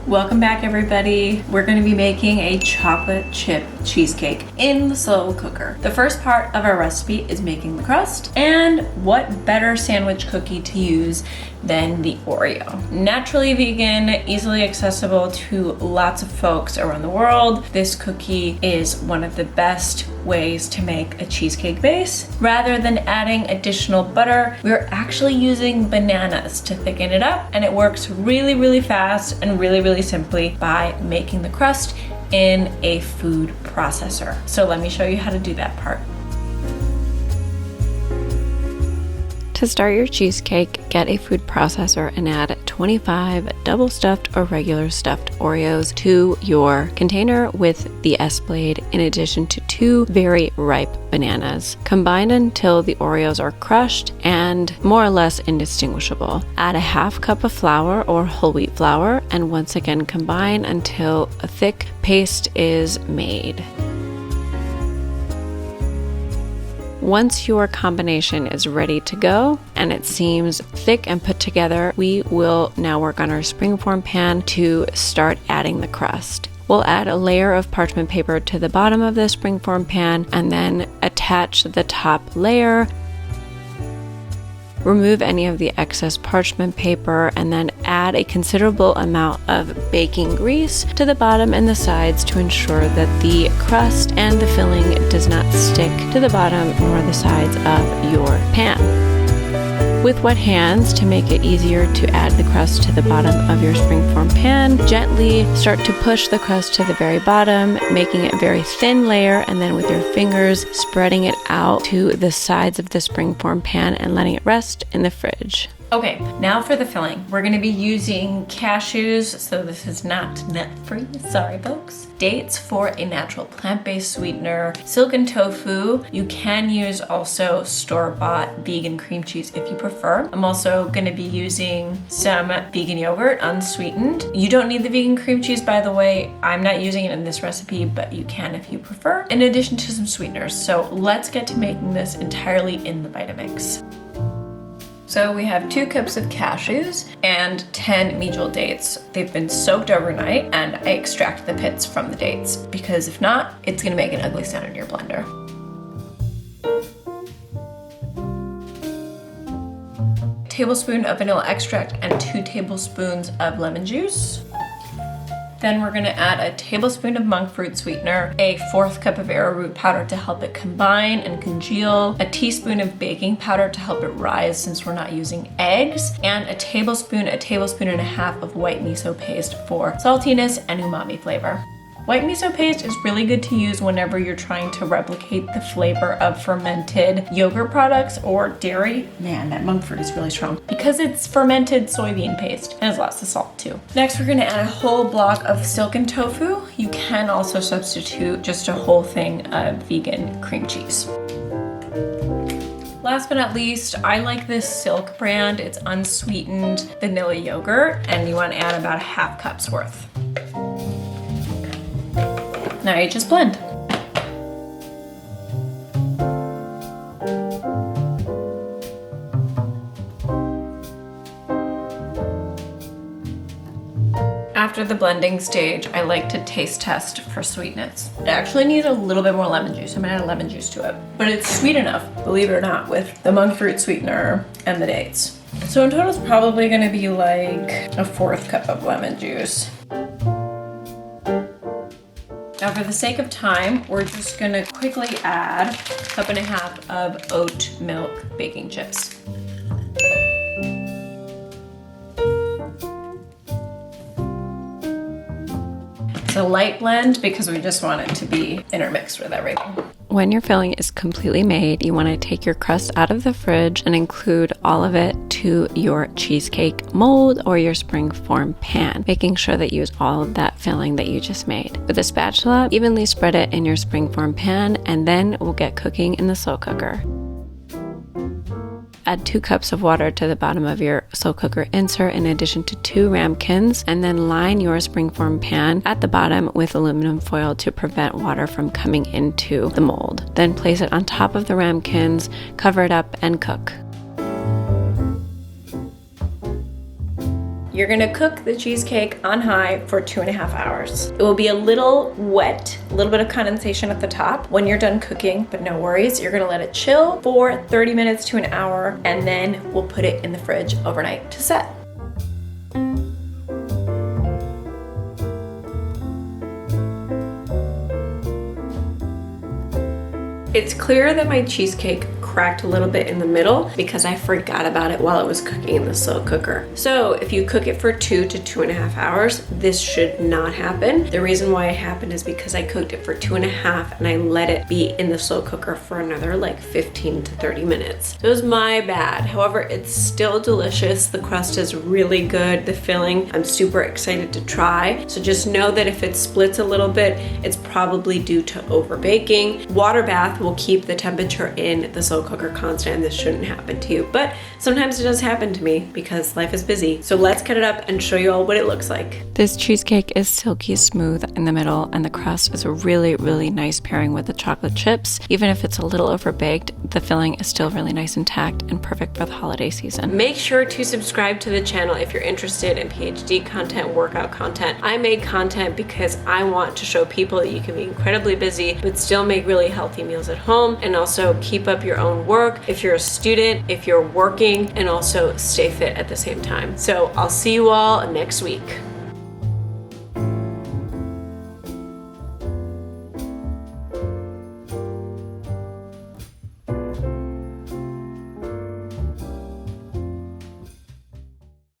Welcome back, everybody. We're going to be making a chocolate chip cheesecake in the slow cooker. The first part of our recipe is making the crust, and what better sandwich cookie to use than the Oreo. Naturally vegan, easily accessible to lots of folks around the world, this cookie is one of the best ways to make a cheesecake base. Rather than adding additional butter, we're actually using bananas to thicken it up, and it works really fast and really simply by making the crust in a food processor. So let me show you how to do that part. To start your cheesecake, get a food processor and add 25 double stuffed or regular stuffed Oreos to your container with the S blade, in addition to 2 very ripe bananas. Combine until the Oreos are crushed and more or less indistinguishable. Add a half cup of flour or whole wheat flour, and once again combine until a thick paste is made. Once your combination is ready to go and it seems thick and put together, we will now work on our springform pan to start adding the crust. We'll add a layer of parchment paper to the bottom of the springform pan and then attach the top layer. Remove any of the excess parchment paper and then add a considerable amount of baking grease to the bottom and the sides to ensure that the crust and the filling does not stick to the bottom nor the sides of your pan. With wet hands, to make it easier to add the crust to the bottom of your springform pan, gently start to push the crust to the very bottom, making it a very thin layer, and then with your fingers spreading it out to the sides of the springform pan and letting it rest in the fridge. Okay, now for the filling. We're gonna be using cashews, so this is not nut-free, sorry folks. Dates for a natural plant-based sweetener, silken tofu. You can use also store-bought vegan cream cheese if you prefer. I'm also gonna be using some vegan yogurt, unsweetened. You don't need the vegan cream cheese, by the way. I'm not using it in this recipe, but you can if you prefer, in addition to some sweeteners. So let's get to making this entirely in the Vitamix. So we have 2 cups of cashews and 10 medjool dates. They've been soaked overnight, and I extract the pits from the dates because if not, it's gonna make an ugly sound in your blender. A tablespoon of vanilla extract and 2 tablespoons of lemon juice. Then we're gonna add a tablespoon of monk fruit sweetener, a 1/4 cup of arrowroot powder to help it combine and congeal, a teaspoon of baking powder to help it rise since we're not using eggs, and a tablespoon and a half of white miso paste for saltiness and umami flavor. White miso paste is really good to use whenever you're trying to replicate the flavor of fermented yogurt products or dairy. Man, that monk fruit is really strong because it's fermented soybean paste and has lots of salt too. Next, we're gonna add a whole block of silken tofu. You can also substitute just a whole thing of vegan cream cheese. Last but not least, I like this Silk brand. It's unsweetened vanilla yogurt, and you wanna add about a 1/2 cup's worth. Now you just blend. After the blending stage, I like to taste test for sweetness. It actually needs a little bit more lemon juice. I'm gonna add lemon juice to it. But it's sweet enough, believe it or not, with the monk fruit sweetener and the dates. So in total, it's probably gonna be like a 1/4 cup of lemon juice. Now for the sake of time, we're just gonna quickly add a 1.5 cups of oat milk baking chips. It's a light blend because we just want it to be intermixed with everything. When your filling is completely made, you want to take your crust out of the fridge and include all of it to your cheesecake mold or your springform pan, making sure that you use all of that filling that you just made. With a spatula, evenly spread it in your springform pan, and then we'll get cooking in the slow cooker. Add 2 cups of water to the bottom of your slow cooker insert in addition to 2 ramekins, and then line your springform pan at the bottom with aluminum foil to prevent water from coming into the mold. Then place it on top of the ramekins, cover it up, and cook. You're gonna cook the cheesecake on high for 2.5 hours. It will be a little wet, a little bit of condensation at the top when you're done cooking, but no worries. You're gonna let it chill for 30 minutes to an hour, and then we'll put it in the fridge overnight to set. It's clear that my cheesecake cracked a little bit in the middle because I forgot about it while it was cooking in the slow cooker. So if you cook it for 2 to 2.5 hours, this should not happen. The reason why it happened is because I cooked it for 2.5 and I let it be in the slow cooker for another like 15 to 30 minutes. So it was my bad. However, it's still delicious. The crust is really good. The filling, I'm super excited to try. So just know that if it splits a little bit, it's probably due to over baking. Water bath will keep the temperature in the slow cooker constant, and this shouldn't happen to you, but sometimes it does happen to me because life is busy. So let's cut it up and show you all what it looks like. This cheesecake is silky smooth in the middle, and the crust is a really, really nice pairing with the chocolate chips. Even if it's a little overbaked, the filling is still really nice intact and perfect for the holiday season. Make sure to subscribe to the channel if you're interested in PhD content, workout content. I make content because I want to show people that you can be incredibly busy but still make really healthy meals at home, and also keep up your own work if you're a student, if you're working, and also stay fit at the same time. So I'll see you all next week.